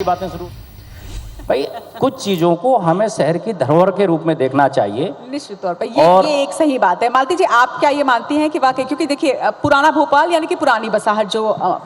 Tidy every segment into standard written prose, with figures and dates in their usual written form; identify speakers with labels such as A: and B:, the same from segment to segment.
A: बातें शुरू भाई कुछ चीजों को हमें शहर की धरोहर के रूप में देखना चाहिए।
B: निश्चित तौर पर ये एक सही बात है। मालती जी, आप क्या ये मानती हैं कि वाकई, क्योंकि देखिए पुराना भोपाल यानी कि पुरानी बसाहट जो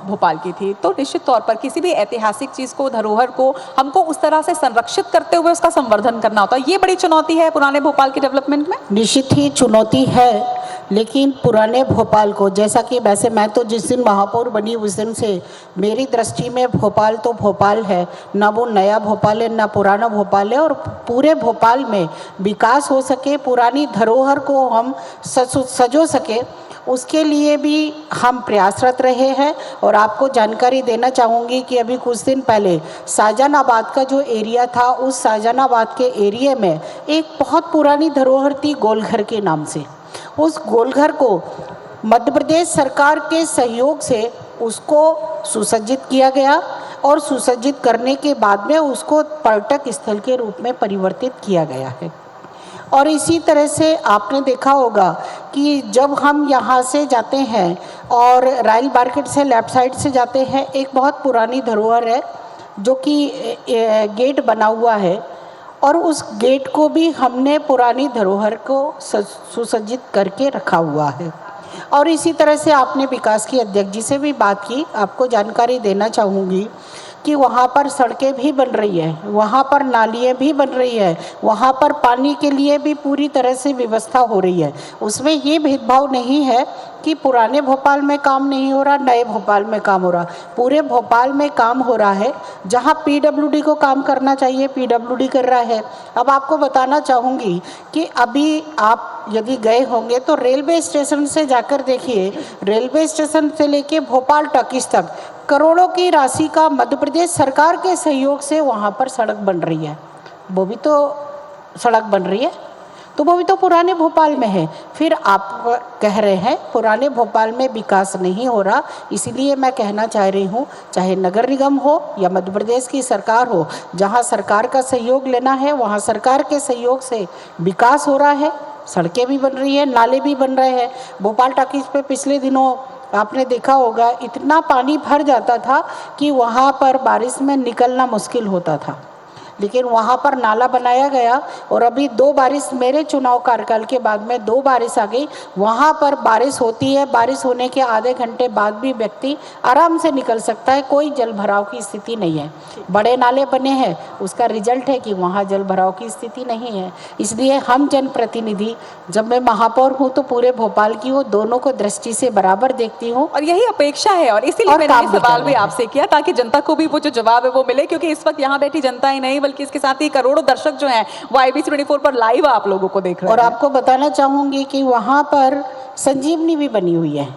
B: भोपाल की थी, तो निश्चित तौर पर किसी भी ऐतिहासिक चीज को, धरोहर को हमको उस तरह से संरक्षित करते हुए उसका संवर्धन करना होता है। ये बड़ी चुनौती है पुराने भोपाल के डेवलपमेंट में।
C: निश्चित ही चुनौती है, लेकिन पुराने भोपाल को, जैसा कि वैसे मैं तो जिस दिन महापौर बनी उस दिन से मेरी दृष्टि में भोपाल तो भोपाल है, ना वो नया भोपाल है ना पुराना भोपाल है। और पूरे भोपाल में विकास हो सके, पुरानी धरोहर को हम सजो सके, उसके लिए भी हम प्रयासरत रहे हैं। और आपको जानकारी देना चाहूँगी कि अभी कुछ दिन पहले शाहजहानाबाद का जो एरिया था, उस शाहजहानाबाद के एरिया में एक बहुत पुरानी धरोहर थी गोलघर के नाम से। उस गोलघर को मध्य प्रदेश सरकार के सहयोग से उसको सुसज्जित किया गया और सुसज्जित करने के बाद में उसको पर्यटक स्थल के रूप में परिवर्तित किया गया है। और इसी तरह से आपने देखा होगा कि जब हम यहाँ से जाते हैं और रायल मार्केट से लेफ्ट साइड से जाते हैं, एक बहुत पुरानी धरोहर है जो कि गेट बना हुआ है, और उस गेट को भी हमने पुरानी धरोहर को सुसज्जित करके रखा हुआ है। और इसी तरह से आपने विकास की अध्यक्ष जी से भी बात की, आपको जानकारी देना चाहूँगी कि वहाँ पर सड़कें भी बन रही है, वहाँ पर नालियाँ भी बन रही है, वहाँ पर पानी के लिए भी पूरी तरह से व्यवस्था हो रही है। उसमें ये भेदभाव नहीं है कि पुराने भोपाल में काम नहीं हो रहा, नए भोपाल में काम हो रहा। पूरे भोपाल में काम हो रहा है। जहाँ पीडब्ल्यूडी को काम करना चाहिए पीडब्ल्यूडी कर रहा है। अब आपको बताना चाहूँगी कि अभी आप यदि गए होंगे तो रेलवे स्टेशन से जाकर देखिए, रेलवे स्टेशन से लेके भोपाल टॉकीज तक करोड़ों की राशि का मध्य प्रदेश सरकार के सहयोग से वहाँ पर सड़क बन रही है। वो भी तो सड़क बन रही है, तो वो भी तो पुराने भोपाल में है। फिर आप कह रहे हैं पुराने भोपाल में विकास नहीं हो रहा, इसीलिए मैं कहना चाह रही हूँ, चाहे नगर निगम हो या मध्य प्रदेश की सरकार हो, जहाँ सरकार का सहयोग लेना है वहाँ सरकार के सहयोग से विकास हो रहा है। सड़कें भी बन रही है, नाले भी बन रहे हैं। भोपाल टॉकीज पे पिछले दिनों आपने देखा होगा, इतना पानी भर जाता था कि वहाँ पर बारिश में निकलना मुश्किल होता था, लेकिन वहाँ पर नाला बनाया गया। और अभी 2 बारिश, मेरे चुनाव कार्यकाल के बाद में 2 बारिश आ गई, वहाँ पर बारिश होती है, बारिश होने के आधे घंटे बाद भी व्यक्ति आराम से निकल सकता है, कोई जल भराव की स्थिति नहीं है। बड़े नाले बने हैं, उसका रिजल्ट है कि वहाँ जल भराव की स्थिति नहीं है। इसलिए हम जनप्रतिनिधि, जब मैं महापौर हूँ तो पूरे भोपाल की हूँ, दोनों को दृष्टि से बराबर देखती हूँ और
B: यही अपेक्षा है। और इसीलिए मैंने ये सवाल भी आपसे किया ताकि जनता को भी वो जो जवाब है वो मिले, क्योंकि इस वक्त यहाँ बैठी जनता ही नहीं बल्कि इसके साथ ही करोड़ों दर्शक जो हैं वो IBC 24 पर लाइव आप लोगों को देख रहे हैं।
C: और आपको बताना चाहूँगी कि वहाँ पर संजीवनी भी बनी हुई है।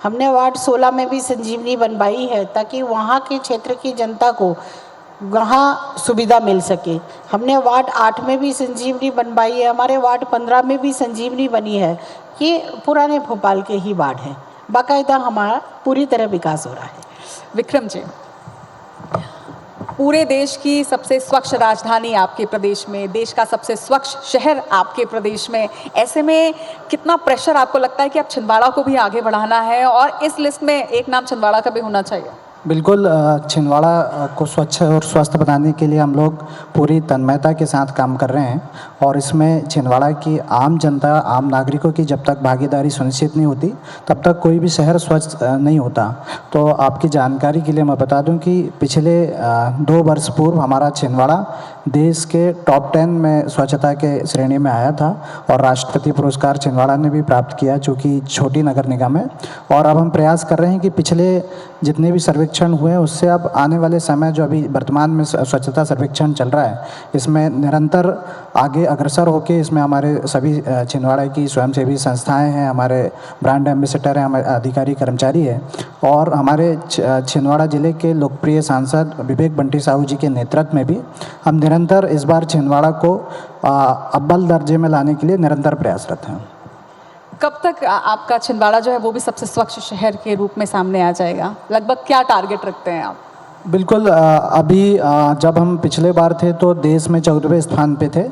C: हमने वार्ड 16 में भी संजीवनी बनवाई है ताकि वहाँ के क्षेत्र की जनता को वहाँ सुविधा मिल सके। हमने वार्ड 8 में भी संजीवनी बनवाई है, हमारे वार्ड 15 में भी संजीवनी बनी है। ये पुराने भोपाल के ही वार्ड हैं, बाकायदा हमारा पूरी तरह विकास हो रहा है।
B: विक्रम जी, पूरे देश की सबसे स्वच्छ राजधानी आपके प्रदेश में, देश का सबसे स्वच्छ शहर आपके प्रदेश में, ऐसे में कितना प्रेशर आपको लगता है कि अब छिंदवाड़ा को भी आगे बढ़ाना है और इस लिस्ट में एक नाम छिंदवाड़ा का भी होना चाहिए?
D: बिल्कुल, छिंदवाड़ा को स्वच्छ और स्वस्थ बनाने के लिए हम लोग पूरी तन्मयता के साथ काम कर रहे हैं। और इसमें छिंदवाड़ा की आम जनता, आम नागरिकों की जब तक भागीदारी सुनिश्चित नहीं होती तब तक कोई भी शहर स्वच्छ नहीं होता। तो आपकी जानकारी के लिए मैं बता दूं कि पिछले 2 वर्ष पूर्व हमारा छिंदवाड़ा देश के टॉप 10 में स्वच्छता के श्रेणी में आया था और राष्ट्रपति पुरस्कार छिंदवाड़ा ने भी प्राप्त किया, जो कि छोटी नगर निगम है। और अब हम प्रयास कर रहे हैं कि पिछले जितने भी सर्वेक्षण हुए उससे अब आने वाले समय, जो अभी वर्तमान में स्वच्छता सर्वेक्षण चल रहा है, इसमें निरंतर आगे अग्रसर होकर इसमें हमारे सभी छिंदवाड़ा की स्वयंसेवी संस्थाएं हैं, हमारे ब्रांड एम्बेसडर हैं, हमारे अधिकारी कर्मचारी हैं, और हमारे छिंदवाड़ा जिले के लोकप्रिय सांसद विवेक बंटी साहू जी के नेतृत्व में भी हम निरंतर इस बार छिंदवाड़ा को अव्वल दर्जे में लाने के लिए निरंतर प्रयासरत हैं।
B: कब तक आपका छिंदवाड़ा जो है वो भी सबसे स्वच्छ शहर के रूप में सामने आ जाएगा? लगभग क्या टारगेट रखते हैं आप?
D: बिल्कुल, अभी जब हम पिछले बार थे तो देश में 14वें स्थान पे थे।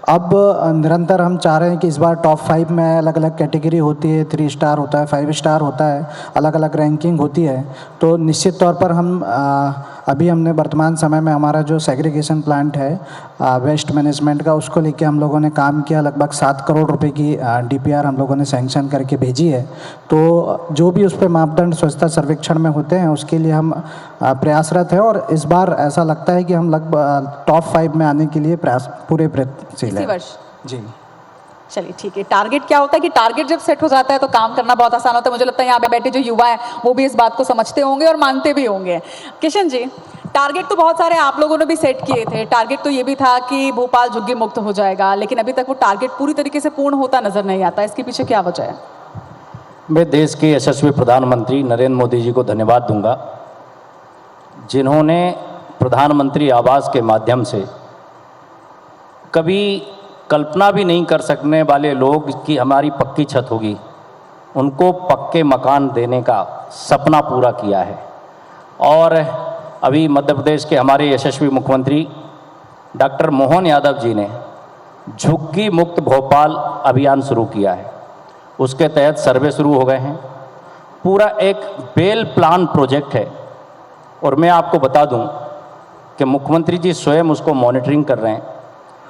D: अब निरंतर हम चाह रहे हैं कि इस बार टॉप 5 में अलग अलग कैटेगरी होती है, 3 स्टार होता है, 5 स्टार होता है, अलग अलग रैंकिंग होती है। तो निश्चित तौर पर हम अभी हमने वर्तमान समय में हमारा जो सेग्रीगेशन प्लांट है वेस्ट मैनेजमेंट का, उसको लेके हम लोगों ने काम किया। लगभग 7 करोड़ रुपए की DPR हम लोगों ने सैंक्शन करके भेजी है। तो जो भी उस पर मापदंड स्वच्छता सर्वेक्षण में होते हैं उसके लिए हम प्रयासरत हैं, और इस बार ऐसा लगता है कि हम लगभग टॉप 5 में आने के लिए प्रयास पूरे प्रयत्नशील
B: इसी
D: हैं।
B: वर्ष?
D: जी
B: चलिए ठीक है। टारगेट क्या होता है कि टारगेट जब सेट हो जाता है तो काम करना बहुत आसान होता है। मुझे लगता है यहाँ पे बैठे जो युवा हैं वो भी इस बात को समझते होंगे और मानते भी होंगे। किशन जी, टारगेट तो बहुत सारे आप लोगों ने भी सेट किए थे। टारगेट तो ये भी था कि भोपाल झुग्गी मुक्त हो जाएगा, लेकिन अभी तक वो टारगेट पूरी तरीके से पूर्ण होता नजर नहीं आता। इसके पीछे क्या वजह है?
A: मैं देश के यशस्वी प्रधानमंत्री नरेंद्र मोदी जी को धन्यवाद दूंगा, जिन्होंने प्रधानमंत्री आवास के माध्यम से कभी कल्पना भी नहीं कर सकने वाले लोग कि हमारी पक्की छत होगी, उनको पक्के मकान देने का सपना पूरा किया है। और अभी मध्य प्रदेश के हमारे यशस्वी मुख्यमंत्री डॉक्टर मोहन यादव जी ने झुग्गी मुक्त भोपाल अभियान शुरू किया है। उसके तहत सर्वे शुरू हो गए हैं। पूरा एक वेल प्लान प्रोजेक्ट है, और मैं आपको बता दूं कि मुख्यमंत्री जी स्वयं उसको मॉनिटरिंग कर रहे हैं।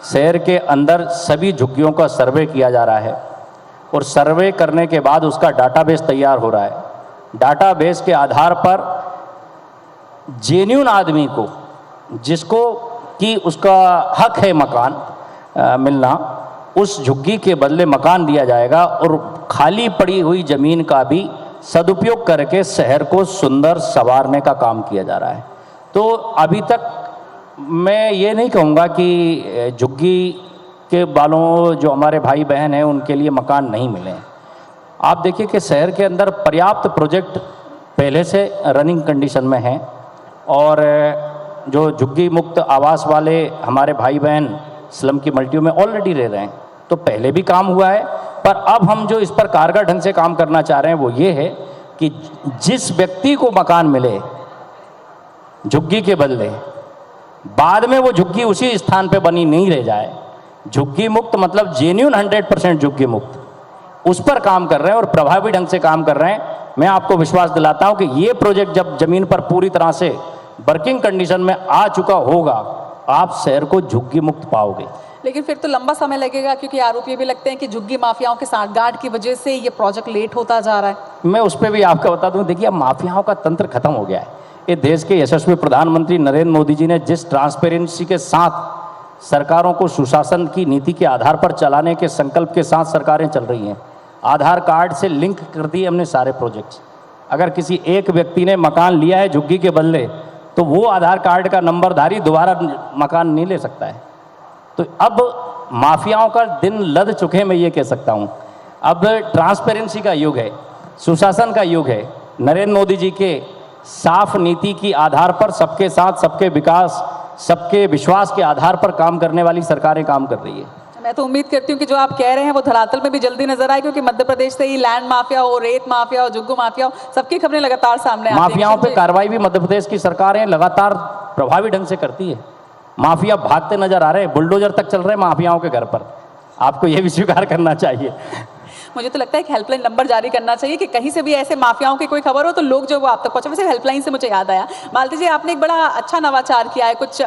A: शहर के अंदर सभी झुग्गियों का सर्वे किया जा रहा है, और सर्वे करने के बाद उसका डाटाबेस तैयार हो रहा है। डाटाबेस के आधार पर जेन्युइन आदमी को, जिसको कि उसका हक है मकान मिलना, उस झुग्गी के बदले मकान दिया जाएगा, और खाली पड़ी हुई ज़मीन का भी सदुपयोग करके शहर को सुंदर संवारने का काम किया जा रहा है। तो अभी तक मैं ये नहीं कहूँगा कि झुग्गी के वालों जो हमारे भाई बहन हैं उनके लिए मकान नहीं मिले हैं। आप देखिए कि शहर के अंदर पर्याप्त प्रोजेक्ट पहले से रनिंग कंडीशन में हैं, और जो झुग्गी मुक्त आवास वाले हमारे भाई बहन स्लम की मल्टियों में ऑलरेडी रह रहे हैं, तो पहले भी काम हुआ है। पर अब हम जो इस पर कारगर ढंग से काम करना चाह रहे हैं वो ये है कि जिस व्यक्ति को मकान मिले झुग्गी के बदले, बाद में वो झुग्गी उसी स्थान पे बनी नहीं रह जाए। झुग्गी मुक्त मतलब जेन्युइन 100% झुग्गी मुक्त, उस पर काम कर रहे हैं और प्रभावी ढंग से काम कर रहे हैं। मैं आपको विश्वास दिलाता हूं कि ये प्रोजेक्ट जब जमीन पर पूरी तरह से वर्किंग कंडीशन में आ चुका होगा, आप शहर को झुग्गी मुक्त पाओगे।
B: लेकिन फिर तो लंबा समय लगेगा, क्योंकि आरोप ये भी लगते हैं कि झुग्गी माफियाओं के सांठगांठ की वजह से ये प्रोजेक्ट लेट होता जा रहा है।
A: मैं उस पर भी आपको बता दूं, देखिए अब माफियाओं का तंत्र खत्म हो गया है। ये देश के यशस्वी प्रधानमंत्री नरेंद्र मोदी जी ने जिस ट्रांसपेरेंसी के साथ सरकारों को सुशासन की नीति के आधार पर चलाने के संकल्प के साथ सरकारें चल रही हैं। आधार कार्ड से लिंक कर दिए हमने सारे प्रोजेक्ट्स। अगर किसी एक व्यक्ति ने मकान लिया है झुग्गी के बदले, तो वो आधार कार्ड का नंबरधारी दोबारा मकान नहीं ले सकता है। तो अब माफियाओं का दिन लद चुके हैं, मैं ये कह सकता हूँ। अब ट्रांसपेरेंसी का युग है, सुशासन का युग है। नरेंद्र मोदी जी के साफ नीति की आधार पर सबके साथ सबके विकास, सबके विश्वास के आधार पर काम करने वाली सरकारें काम कर रही है।
B: मैं तो उम्मीद करती हूँ कि जो आप कह रहे हैं वो धरातल में भी जल्दी नजर आए, क्योंकि मध्य प्रदेश से ही लैंड माफिया हो, रेत माफिया हो, जुग्गू माफिया हो, सबकी खबरें लगातार सामने आती हैं।
A: माफियाओं पे कार्रवाई भी मध्य प्रदेश की सरकारें लगातार प्रभावी ढंग से करती है। माफिया भागते नजर आ रहे हैं, बुलडोजर तक चल रहे हैं माफियाओं के घर पर। आपको ये भी स्वीकार करना चाहिए।
B: मुझे तो लगता है कि हेल्पलाइन नंबर जारी करना चाहिए कि कहीं से भी ऐसे माफियाओं की कोई खबर हो तो लोग जो वो आप तक पहुंचे। वैसे हेल्पलाइन से मुझे याद आया, मालती जी आपने एक बड़ा अच्छा नवाचार किया है, कुछ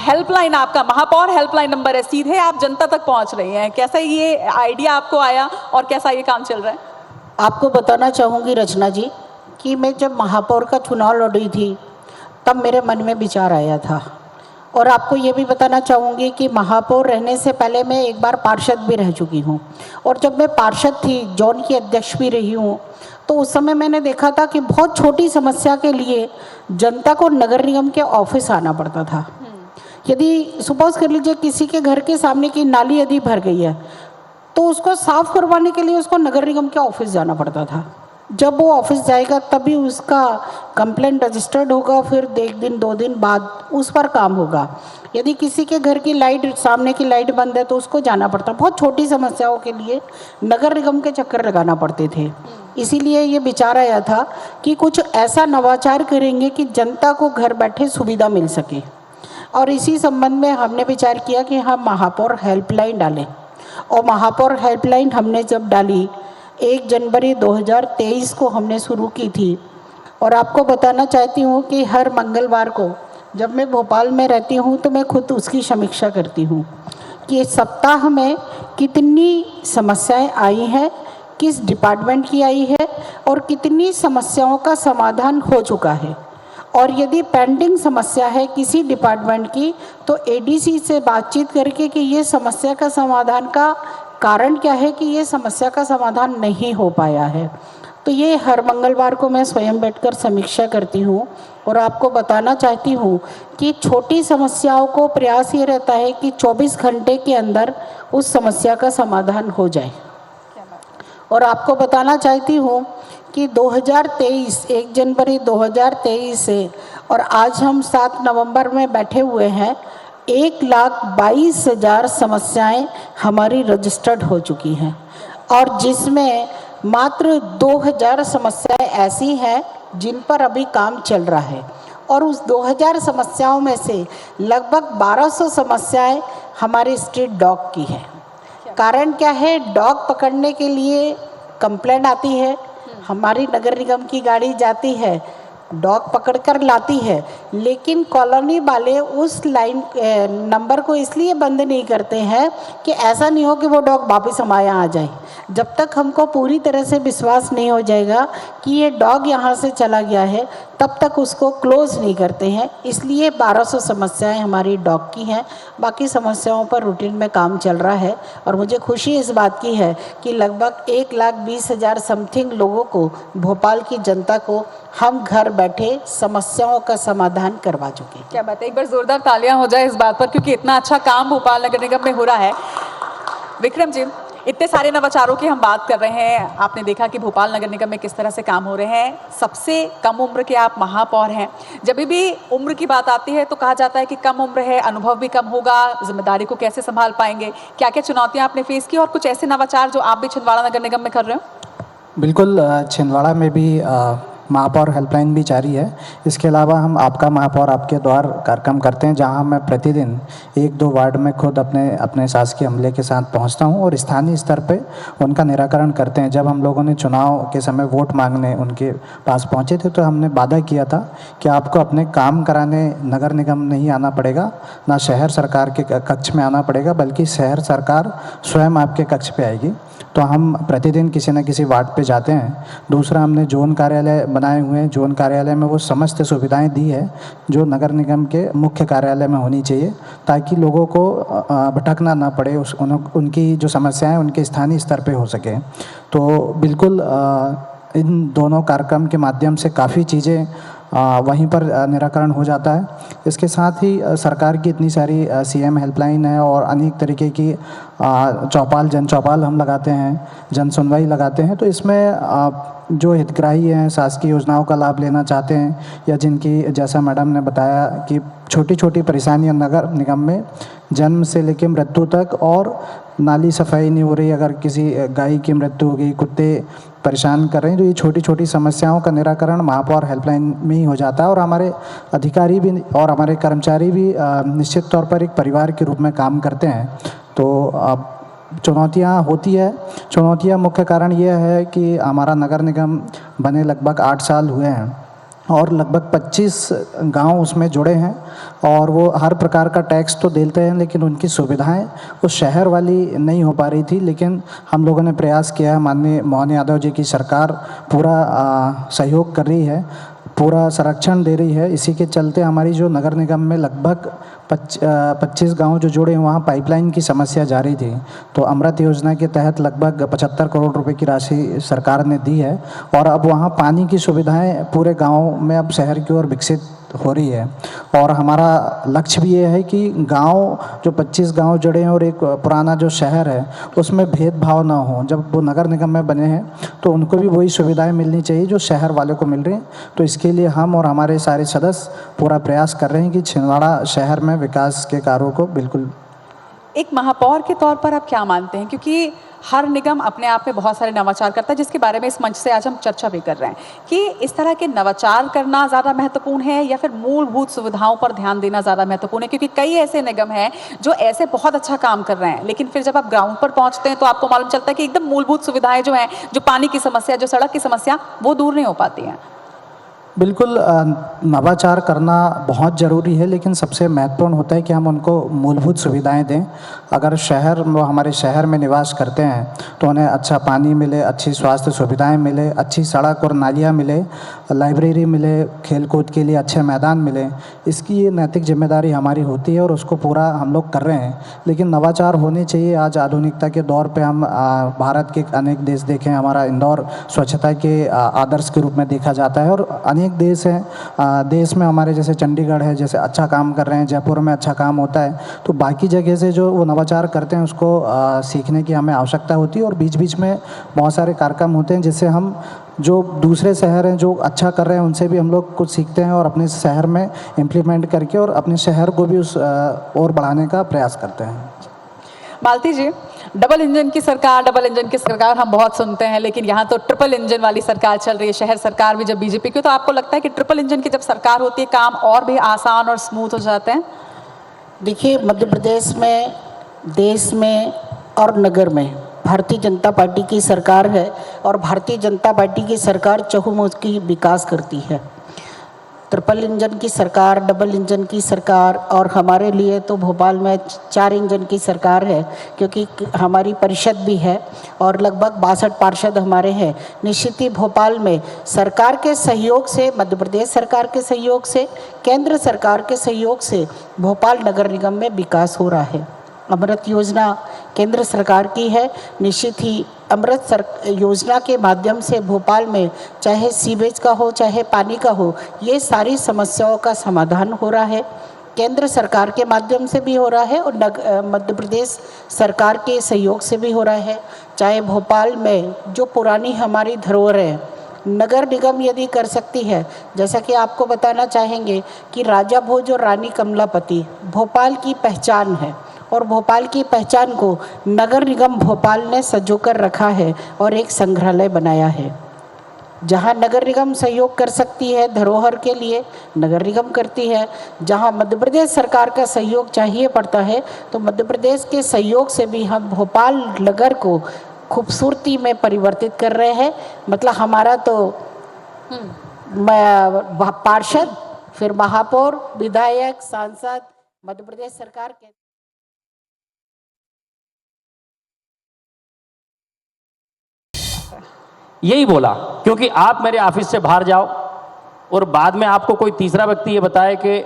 B: हेल्पलाइन, आपका महापौर हेल्पलाइन नंबर है, सीधे आप जनता तक पहुंच रही हैं। कैसा ये आइडिया आपको आया और कैसा ये काम चल रहा है?
C: आपको बताना चाहूँगी रचना जी कि मैं जब महापौर का चुनाव लड़ी थी तब मेरे मन में विचार आया था, और आपको ये भी बताना चाहूँगी कि महापौर रहने से पहले मैं एक बार पार्षद भी रह चुकी हूँ, और जब मैं पार्षद थी, जोन की अध्यक्ष भी रही हूँ, तो उस समय मैंने देखा था कि बहुत छोटी समस्या के लिए जनता को नगर निगम के ऑफिस आना पड़ता था। यदि सपोज कर लीजिए किसी के घर के सामने की नाली यदि भर गई है तो उसको साफ करवाने के लिए उसको नगर निगम के ऑफिस जाना पड़ता था। जब वो ऑफिस जाएगा तभी उसका कंप्लेंट रजिस्टर्ड होगा, फिर 1 दिन 2 दिन बाद उस पर काम होगा। यदि किसी के घर की लाइट, सामने की लाइट बंद है तो उसको जाना पड़ता। बहुत छोटी समस्याओं के लिए नगर निगम के चक्कर लगाना पड़ते थे। इसीलिए ये विचार आया था कि कुछ ऐसा नवाचार करेंगे कि जनता को घर बैठे सुविधा मिल सके। और इसी संबंध में हमने विचार किया कि हम महापौर हेल्पलाइन डालें। और महापौर हेल्पलाइन हमने जब डाली 1 जनवरी 2023 को हमने शुरू की थी। और आपको बताना चाहती हूँ कि हर मंगलवार को जब मैं भोपाल में रहती हूँ तो मैं खुद उसकी समीक्षा करती हूँ कि इस सप्ताह में कितनी समस्याएं आई हैं, किस डिपार्टमेंट की आई है और कितनी समस्याओं का समाधान हो चुका है। और यदि पेंडिंग समस्या है किसी डिपार्टमेंट की तो एडीसी से बातचीत करके कि ये समस्या का समाधान का कारण क्या है कि ये समस्या का समाधान नहीं हो पाया है। तो ये हर मंगलवार को मैं स्वयं बैठकर समीक्षा करती हूँ। और आपको बताना चाहती हूँ कि छोटी समस्याओं को प्रयास ये रहता है कि 24 घंटे के अंदर उस समस्या का समाधान हो जाए। और आपको बताना चाहती हूँ कि 2023 1 जनवरी 2023 से और आज हम 7 नवंबर में बैठे हुए हैं, 1,22,000 समस्याएं हमारी रजिस्टर्ड हो चुकी हैं और जिसमें मात्र 2,000 समस्याएं ऐसी हैं जिन पर अभी काम चल रहा है। और उस 2,000 समस्याओं में से लगभग 1,200 समस्याएं हमारे स्ट्रीट डॉग की है। कारण क्या है, डॉग पकड़ने के लिए कंप्लेंट आती है, हमारी नगर निगम की गाड़ी जाती है, डॉग पकड़कर लाती है, लेकिन कॉलोनी वाले उस लाइन नंबर को इसलिए बंद नहीं करते हैं कि ऐसा नहीं हो कि वो डॉग वापस हमारे यहाँ आ जाए। जब तक हमको पूरी तरह से विश्वास नहीं हो जाएगा कि ये डॉग यहाँ से चला गया है तब तक उसको क्लोज नहीं करते हैं। इसलिए 1,200 समस्याएं हमारी डॉग की हैं। बाकी समस्याओं पर रूटीन में काम चल रहा है और मुझे खुशी इस बात की है कि लगभग 1,20,000 समथिंग लोगों को, भोपाल की जनता को हम घर बैठे समस्याओं का समाधान करवा चुके हैं।
B: क्या बात है, एक बार जोरदार तालियां हो जाए इस बात पर, क्योंकि इतना अच्छा काम भोपाल नगर निगम में हो रहा है। विक्रम जी, इतने सारे नवाचारों की हम बात कर रहे हैं, आपने देखा कि भोपाल नगर निगम में किस तरह से काम हो रहे हैं। सबसे कम उम्र के आप महापौर हैं। जब भी उम्र की बात आती है तो कहा जाता है कि कम उम्र है, अनुभव भी कम होगा, जिम्मेदारी को कैसे संभाल पाएंगे। क्या क्या चुनौतियां आपने फेस की और कुछ ऐसे नवाचार जो आप भी छिंदवाड़ा नगर निगम में कर रहे हो?
D: बिल्कुल, छिंदवाड़ा में भी महापौर हेल्पलाइन भी जारी है। इसके अलावा हम आपका महापौर आपके द्वार कार्यक्रम करते हैं, जहां मैं प्रतिदिन 1-2 वार्ड में खुद अपने शासकीय अमले के साथ पहुंचता हूं और स्थानीय स्तर पे उनका निराकरण करते हैं। जब हम लोगों ने चुनाव के समय वोट मांगने उनके पास पहुंचे थे तो हमने वादा किया था कि आपको अपने काम कराने नगर निगम नहीं आना पड़ेगा, ना शहर सरकार के कक्ष में आना पड़ेगा, बल्कि शहर सरकार स्वयं आपके कक्ष पे आएगी। तो हम प्रतिदिन किसी न किसी वार्ड पे जाते हैं। दूसरा, हमने जोन कार्यालय बनाए हुए हैं। जोन कार्यालय में वो समस्त सुविधाएं दी है जो नगर निगम के मुख्य कार्यालय में होनी चाहिए, ताकि लोगों को भटकना ना पड़े, उनकी जो समस्याएं उनके स्थानीय स्तर पे हो सके। तो बिल्कुल इन दोनों कार्यक्रम के माध्यम से काफ़ी चीज़ें वहीं पर निराकरण हो जाता है। इसके साथ ही सरकार की इतनी सारी सीएम हेल्पलाइन है और अनेक तरीके की चौपाल, जन चौपाल हम लगाते हैं, जन सुनवाई लगाते हैं। तो इसमें जो हितग्राही हैं, शासकीय योजनाओं का लाभ लेना चाहते हैं या जिनकी, जैसा मैडम ने बताया कि छोटी छोटी परेशानियां नगर निगम में जन्म से लेकर मृत्यु तक, और नाली सफाई नहीं हो रही, अगर किसी गाय की मृत्यु हो गई, कुत्ते परेशान कर रहे हैं, तो ये छोटी छोटी समस्याओं का निराकरण महापौर हेल्पलाइन में ही हो जाता है। और हमारे अधिकारी भी और हमारे कर्मचारी भी निश्चित तौर पर एक परिवार के रूप में काम करते हैं। तो अब चुनौतियाँ होती है। चुनौतियाँ मुख्य कारण यह है कि हमारा नगर निगम बने लगभग 8 साल हुए हैं और लगभग 25 गांव उसमें जुड़े हैं और वो हर प्रकार का टैक्स तो देते हैं, लेकिन उनकी सुविधाएं उस शहर वाली नहीं हो पा रही थी। लेकिन हम लोगों ने प्रयास किया है, माननीय मोहन यादव जी की सरकार पूरा सहयोग कर रही है, पूरा संरक्षण दे रही है। इसी के चलते हमारी जो नगर निगम में लगभग 25 गांव जो जुड़े हैं, वहाँ पाइपलाइन की समस्या जारी थी। तो अमृत योजना के तहत लगभग 75 करोड़ रुपए की राशि सरकार ने दी है और अब वहाँ पानी की सुविधाएं पूरे गांव में अब शहर की ओर विकसित हो रही है। और हमारा लक्ष्य भी ये है कि गांव, जो 25 गांव जुड़े हैं और एक पुराना जो शहर है, उसमें भेदभाव ना हो। जब वो नगर निगम में बने हैं तो उनको भी वही सुविधाएं मिलनी चाहिए जो शहर वालों को मिल रही हैं। तो इसके लिए हम और हमारे सारे सदस्य पूरा प्रयास कर रहे हैं कि छिंदवाड़ा शहर में विकास के कार्यों को बिल्कुल।
B: एक महापौर के तौर पर आप क्या मानते हैं, क्योंकि हर निगम अपने आप में बहुत सारे नवाचार करता है, जिसके बारे में इस मंच से आज हम चर्चा भी कर रहे हैं कि इस तरह के नवाचार करना ज़्यादा महत्वपूर्ण है या फिर मूलभूत सुविधाओं पर ध्यान देना ज़्यादा महत्वपूर्ण है? क्योंकि कई ऐसे निगम हैं जो ऐसे बहुत अच्छा काम कर रहे हैं, लेकिन फिर जब आप ग्राउंड पर पहुंचते हैं तो आपको मालूम चलता है कि एकदम मूलभूत सुविधाएं जो हैं, जो पानी की समस्या, जो सड़क की समस्या, वो दूर नहीं हो पाती हैं।
D: बिल्कुल नवाचार करना बहुत ज़रूरी है, लेकिन सबसे महत्वपूर्ण होता है कि हम उनको मूलभूत सुविधाएं दें। अगर वो हमारे शहर में निवास करते हैं तो उन्हें अच्छा पानी मिले, अच्छी स्वास्थ्य सुविधाएं मिले, अच्छी सड़क और नालियां मिले, लाइब्रेरी मिले, खेलकूद के लिए अच्छे मैदान मिले। इसकी ये नैतिक जिम्मेदारी हमारी होती है और उसको पूरा हम लोग कर रहे हैं। लेकिन नवाचार होने चाहिए। आज आधुनिकता के दौर पे हम भारत के अनेक देश देखें, हमारा इंदौर स्वच्छता के आदर्श के रूप में देखा जाता है और अनेक देश हैं, देश में हमारे जैसे चंडीगढ़ है, जैसे अच्छा काम कर रहे हैं, जयपुर में अच्छा काम होता है, तो बाकी जगह से जो वो नवाचार करते हैं उसको सीखने की हमें आवश्यकता होती है। और बीच बीच में बहुत सारे कार्यक्रम होते हैं जिससे हम जो दूसरे शहर हैं जो अच्छा कर रहे हैं उनसे भी हम लोग कुछ सीखते हैं और अपने शहर में इम्प्लीमेंट करके और अपने शहर को भी उस और बढ़ाने का प्रयास करते हैं।
B: मालती जी, डबल इंजन की सरकार हम बहुत सुनते हैं, लेकिन यहाँ तो ट्रिपल इंजन वाली सरकार चल रही है, शहर सरकार भी जब बीजेपी की, तो आपको लगता है कि ट्रिपल इंजन की जब सरकार होती है काम और भी आसान और स्मूथ हो जाते हैं?
C: देखिए, मध्य प्रदेश में, देश में और नगर में भारतीय जनता पार्टी की सरकार है और भारतीय जनता पार्टी की सरकार चहुमुखी विकास करती है। ट्रिपल इंजन की सरकार, डबल इंजन की सरकार और हमारे लिए तो भोपाल में 4 इंजन की सरकार है, क्योंकि हमारी परिषद भी है और लगभग 62 पार्षद हमारे हैं। निश्चित ही भोपाल में सरकार के सहयोग से, मध्य प्रदेश सरकार के सहयोग से, केंद्र सरकार के सहयोग से भोपाल नगर निगम में विकास हो रहा है। अमृत योजना केंद्र सरकार की है। निश्चित ही अमृत योजना के माध्यम से भोपाल में चाहे सीवेज का हो, चाहे पानी का हो, ये सारी समस्याओं का समाधान हो रहा है। केंद्र सरकार के माध्यम से भी हो रहा है और मध्य प्रदेश सरकार के सहयोग से भी हो रहा है। चाहे भोपाल में जो पुरानी हमारी धरोहर है, नगर निगम यदि कर सकती है, जैसा कि आपको बताना चाहेंगे कि राजा भोज और रानी कमलापति भोपाल की पहचान है और भोपाल की पहचान को नगर निगम भोपाल ने संजोकर रखा है और एक संग्रहालय बनाया है। जहां नगर निगम सहयोग कर सकती है धरोहर के लिए, नगर निगम करती है। जहां मध्य प्रदेश सरकार का सहयोग चाहिए पड़ता है, तो मध्य प्रदेश के सहयोग से भी हम भोपाल नगर को खूबसूरती में परिवर्तित कर रहे हैं। मतलब हमारा तो पार्षद, फिर महापौर, विधायक, सांसद, मध्य प्रदेश सरकार के
A: यही बोला, क्योंकि आप मेरे ऑफिस से बाहर जाओ और बाद में आपको कोई तीसरा व्यक्ति ये बताए कि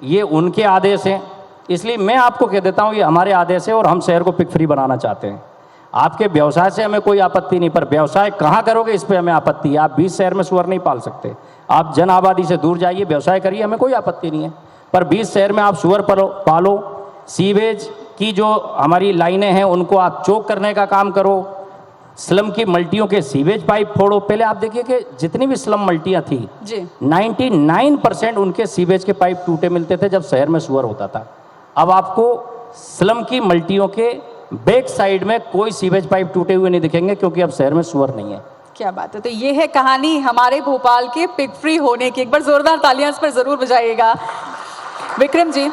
A: ये उनके आदेश हैं, इसलिए मैं आपको कह देता हूँ ये हमारे आदेश है और हम शहर को पिक फ्री बनाना चाहते हैं। आपके व्यवसाय से हमें कोई आपत्ति नहीं, पर व्यवसाय कहाँ करोगे इस पर हमें आपत्ति है। आप 20 शहर में सुअर नहीं पाल सकते, आप जन आबादी से दूर जाइए, व्यवसाय करिए, हमें कोई आपत्ति नहीं है। पर 20 शहर में आप सुअर पालो, सीवेज की जो हमारी लाइनें हैं उनको आप चौक करने का काम करो, स्लम की मल्टियों के सीवेज पाइप फोड़ो। पहले आप देखिए कि जितनी भी स्लम मल्टियाँ थी
B: जी,
A: 99% उनके सीवेज के पाइप टूटे मिलते थे जब शहर में सुअर होता था। अब आपको स्लम की मल्टियों के बैक साइड में कोई सीवेज पाइप टूटे हुए नहीं दिखेंगे, क्योंकि अब शहर में सुअर नहीं है।
B: क्या बात है। तो ये है कहानी हमारे भोपाल के पिग फ्री होने की। एक बार जोरदार तालियां इस पर जरूर बजाइएगा। विक्रम जी,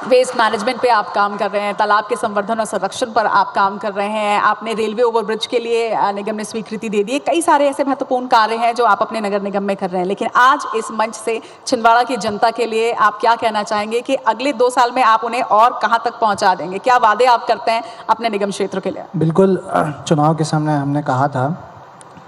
B: वेस्ट मैनेजमेंट पे आप काम कर रहे हैं, तालाब के संवर्धन और संरक्षण पर आप काम कर रहे हैं, आपने रेलवे ओवरब्रिज के लिए निगम ने स्वीकृति दे दी है, कई सारे ऐसे महत्वपूर्ण कार्य हैं जो आप अपने नगर निगम में कर रहे हैं। लेकिन आज इस मंच से छिंदवाड़ा की जनता के लिए आप क्या कहना चाहेंगे कि अगले 2 साल में आप उन्हें और कहाँ तक पहुँचा देंगे? क्या वादे आप करते हैं अपने निगम क्षेत्र के लिए?
D: बिल्कुल, चुनाव के सामने हमने कहा था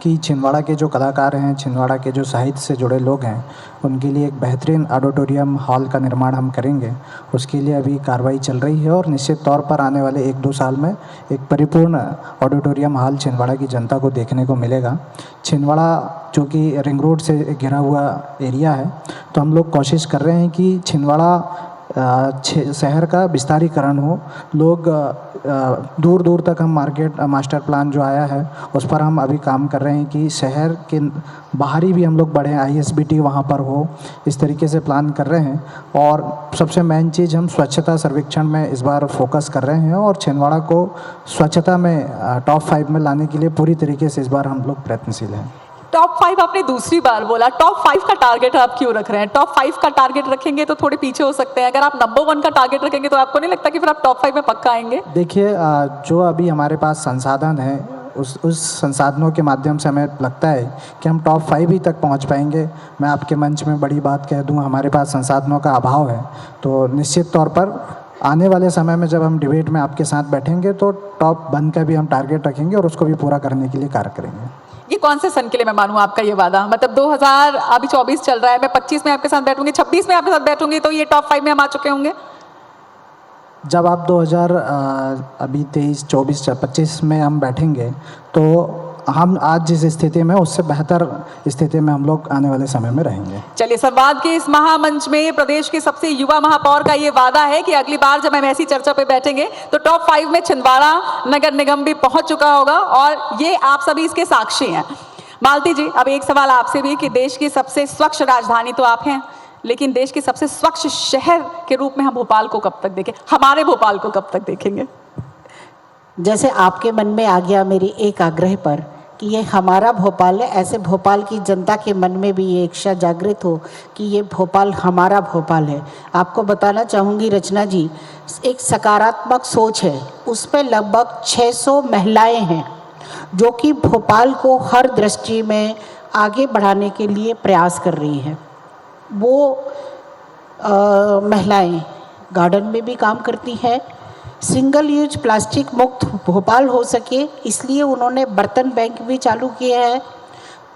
D: कि छिंदवाड़ा के जो कलाकार हैं, छिंदवाड़ा के जो साहित्य से जुड़े लोग हैं, उनके लिए एक बेहतरीन ऑडिटोरियम हॉल का निर्माण हम करेंगे। उसके लिए अभी कार्रवाई चल रही है और निश्चित तौर पर आने वाले 1-2 साल में एक परिपूर्ण ऑडिटोरियम हॉल छिंदवाड़ा की जनता को देखने को मिलेगा। छिंदवाड़ा जो कि रिंग रोड से घिरा हुआ एरिया है, तो हम लोग कोशिश कर रहे हैं कि छिंदवाड़ा शहर का विस्तारीकरण हो। लोग दूर दूर तक हम मार्केट मास्टर प्लान जो आया है उस पर हम अभी काम कर रहे हैं कि शहर के बाहरी भी हम लोग बढ़ें, ISBT वहाँ पर हो, इस तरीके से प्लान कर रहे हैं। और सबसे मेन चीज़ हम स्वच्छता सर्वेक्षण में इस बार फोकस कर रहे हैं और छिंदवाड़ा को स्वच्छता में टॉप 5 में लाने के लिए पूरी तरीके से इस बार हम लोग प्रयत्नशील हैं।
B: टॉप 5 आपने दूसरी बार बोला, टॉप 5 का टारगेट आप क्यों रख रहे हैं? टॉप 5 का टारगेट रखेंगे तो थोड़े पीछे हो सकते हैं, अगर आप नंबर 1 का टारगेट रखेंगे तो आपको नहीं लगता कि फिर आप टॉप 5 में पक्का आएंगे?
D: देखिए, जो अभी हमारे पास संसाधन है उस संसाधनों के माध्यम से हमें लगता है कि हम टॉप 5 ही तक पहुंच पाएंगे। मैं आपके मंच में बड़ी बात कह दूं, हमारे पास संसाधनों का अभाव है, तो निश्चित तौर पर आने वाले समय में जब हम डिबेट में आपके साथ बैठेंगे तो टॉप 1 का भी हम टारगेट रखेंगे और उसको भी पूरा करने के लिए कार्य करेंगे।
B: ये कौन से सन के लिए मैं मानूं आपका ये वादा? मतलब 2024 चल रहा है, मैं 25 में आपके साथ बैठूंगी, 26 में आपके साथ बैठूंगी, तो ये टॉप 5 में हम आ चुके होंगे?
D: जब आप 2000 अभी 23, 24, 25 में हम बैठेंगे तो हम आज जिस स्थिति में उससे बेहतर स्थिति में हम लोग आने वाले समय में रहेंगे।
B: चलिए, संवाद के इस महामंच में प्रदेश के सबसे युवा महापौर का ये वादा है कि अगली बार जब हम ऐसी चर्चा पे बैठेंगे तो टॉप 5 में छिंदवाड़ा नगर निगम भी पहुंच चुका होगा और ये आप सभी इसके साक्षी हैं। मालती जी, अब एक सवाल आपसे भी कि देश की सबसे स्वच्छ राजधानी तो आप हैं, लेकिन देश के सबसे स्वच्छ शहर के रूप में हम भोपाल को कब तक देखें, हमारे भोपाल को कब तक देखेंगे?
C: जैसे आपके मन में आ गया मेरी एक आग्रह पर कि ये हमारा भोपाल है, ऐसे भोपाल की जनता के मन में भी ये इच्छा जागृत हो कि ये भोपाल हमारा भोपाल है। आपको बताना चाहूँगी रचना जी, एक सकारात्मक सोच है, उस पर लगभग 600 महिलाएं हैं जो कि भोपाल को हर दृष्टि में आगे बढ़ाने के लिए प्रयास कर रही हैं। वो महिलाएं गार्डन में भी काम करती हैं, सिंगल यूज प्लास्टिक मुक्त भोपाल हो सके इसलिए उन्होंने बर्तन बैंक भी चालू किए हैं।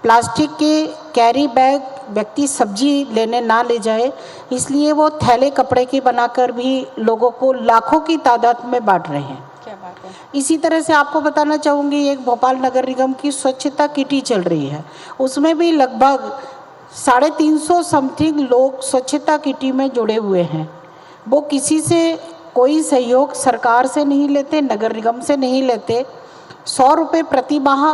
C: प्लास्टिक के कैरी बैग व्यक्ति सब्जी लेने ना ले जाए इसलिए वो थैले कपड़े के बनाकर भी लोगों को लाखों की तादाद में बांट रहे हैं।
B: क्या बात है।
C: इसी तरह से आपको बताना चाहूँगी, एक भोपाल नगर निगम की स्वच्छता किटी चल रही है, उसमें भी लगभग 350 समथिंग लोग स्वच्छता किटी में जुड़े हुए हैं। वो किसी से कोई सहयोग सरकार से नहीं लेते, नगर निगम से नहीं लेते। 100 रुपये प्रति माह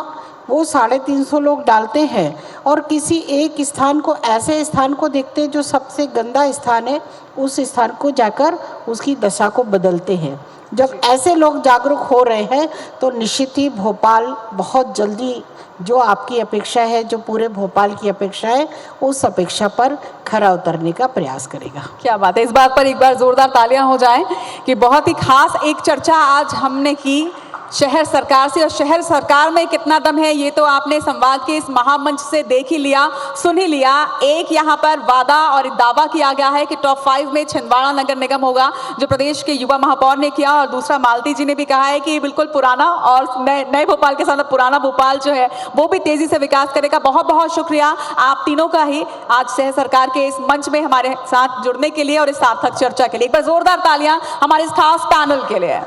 C: वो 350 लोग डालते हैं और किसी एक स्थान को, ऐसे स्थान को देखते हैं जो सबसे गंदा स्थान है, उस स्थान को जाकर उसकी दशा को बदलते हैं। जब ऐसे लोग जागरूक हो रहे हैं तो निश्चित ही भोपाल बहुत जल्दी जो आपकी अपेक्षा है, जो पूरे भोपाल की अपेक्षा है, उस अपेक्षा पर खरा उतरने का प्रयास करेगा।
B: क्या बात है, इस बात पर एक बार जोरदार तालियां हो जाएं कि बहुत ही खास एक चर्चा आज हमने की शहर सरकार से, और शहर सरकार में कितना दम है ये तो आपने संवाद के इस महामंच से देख ही लिया, सुन ही लिया। एक यहाँ पर वादा और दावा किया गया है कि टॉप 5 में छिंदवाड़ा नगर निगम होगा, जो प्रदेश के युवा महापौर ने किया, और दूसरा मालती जी ने भी कहा है कि बिल्कुल पुराना और नए भोपाल के साथ पुराना भोपाल जो है वो भी तेजी से विकास करेगा। बहुत बहुत शुक्रिया आप तीनों का ही आज शहर सरकार के इस मंच में हमारे साथ जुड़ने के लिए और इस सार्थक चर्चा के लिए। एक बार जोरदार तालियां हमारे इस खास पैनल के लिए।